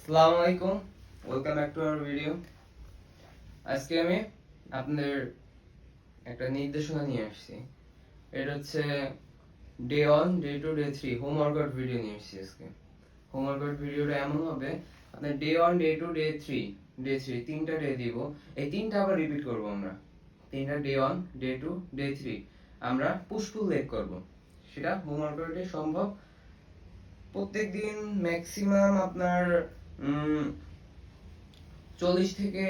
আসসালামু আলাইকুম, welcome back to our video. আজকে আমি আপনাদের একটা নির্দেশনা নিয়ে আসছি। এটা হচ্ছে day 1, day 2, day 3 home workout video নিয়ে আসছি আজকে। হোম ওয়ার্কআউট ভিডিওটা এমন হবে, আপনার ডে 1, ডে 2, ডে 3 তিনটা ডে দিব। এই তিনটা আবার রিপিট করব আমরা। তিনটা ডে 1, ডে 2, ডে 3 আমরা পুশ পুল লেগ করব। সেটা হোম ওয়ার্কআউটে সম্ভব। প্রত্যেকদিন ম্যাক্সিমাম আপনার 30 থেকে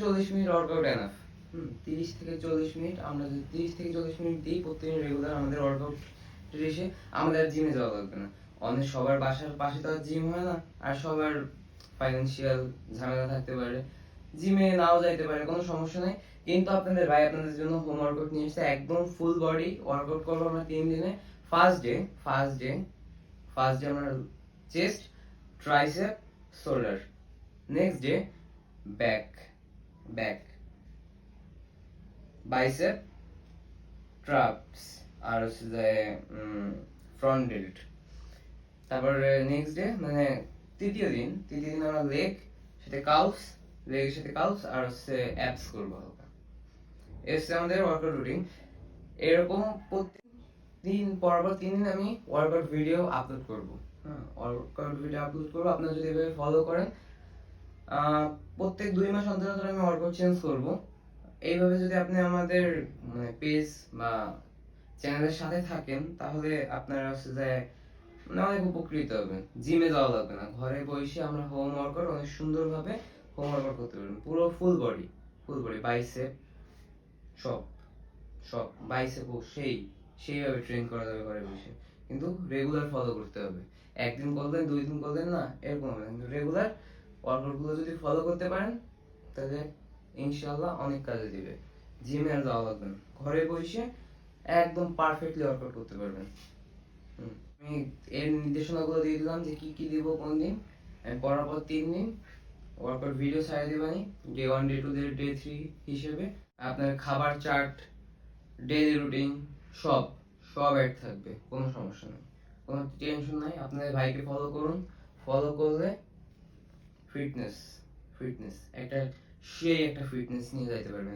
40 মিনিট ওয়ার্কআউট এনাফ। 30 থেকে 40 মিনিট আমরা যদি 30 থেকে 40 মিনিট দিই প্রত্যেকদিন রেগুলার আমাদের ওয়ার্কআউট এসে আমাদের জিমে যাওয়া লাগবে না। অনেক সবার বাসার পাশে তো আর জিম হয় না, আর সবার ফাইন্যান্সিয়াল ঝামেলা থাকতে পারে, জিমে নাও যাইতে পারে, কোনো সমস্যা নাই। কিন্তু আপনাদের ভাই আপনাদের জন্য হোম ওয়ার্কআউট নিয়ে এসেছে, একদম ফুল বডি ওয়ার্কআউট করবো আমরা 3 দিনে। ফার্স্ট ডে আমরা chest, tricep, shoulder. Next day back, bicep, traps, আর হচ্ছে যে ফ্রন্ট ডেল্ট। তারপরে নেক্সট ডে মানে তৃতীয় দিন আমরা লেগের সাথে কাউস আর হচ্ছে অ্যাপস করবো হালকা। এই হচ্ছে আমাদের ওয়ার্কআউট রুটিন। এরকম প্রতিদিন পরপর 3 দিন আমি ওয়ার্কআউট ভিডিও আপলোড করব। আপনারা যদি এভাবে ফলো করেন, প্রত্যেক 2 মাস অন্তর অন্তর আমি ওয়ার্কআউট চেঞ্জ করব। এইভাবে যদি আপনি আমাদের মানে পেজ বা চ্যানেলের সাথে থাকেন, তাহলে আপনারা হচ্ছে যে মানে অনেক উপকৃত হবেন। জিমে যাওয়া লাগবে না, ঘরে বসে আমরা হোম ওয়ার্কআউট অনেক সুন্দরভাবে হোম ওয়ার্কআউট করতে পারবেন। পুরো ফুল বডি বাইসেপ, সব সব বাইসেপও সেইভাবে ট্রেন করা যাবে ঘরে বসে। কিন্তু রেগুলার ফলো করতে হবে। একদিন করলেন, 2 দিন করলেন না, এরকম হবে। কিন্তু রেগুলার ওয়ার্কআউট গুলো যদি ফলো করতে পারেন, তাহলে ইনশাআল্লাহ অনেক কাজে দিবে। জিমে আর যাওয়া লাগবে না, ঘরে বসে একদম পারফেক্টলি ওয়ার্কআউট করতে পারবেন। আমি এর নির্দেশনাগুলো দিয়ে দিলাম যে কি কি দিব কোন দিন। আমি করার পর 3 দিন ওয়ার্কআউট ভিডিও ছাড়িয়ে দেবানি, ডে 1, ডে 2, ডে 3 হিসেবে। আপনার খাবার চার্ট, ডেইলি রুটিন সব সব অ্যাড থাকবে, কোনো সমস্যা নেই, কোনো টেনশন নাই। আপনাদের ভাইকে ফলো করুন, ফলো করলে ফিটনেস একটা ফিটনেস নিয়ে যাইতে পারবেন।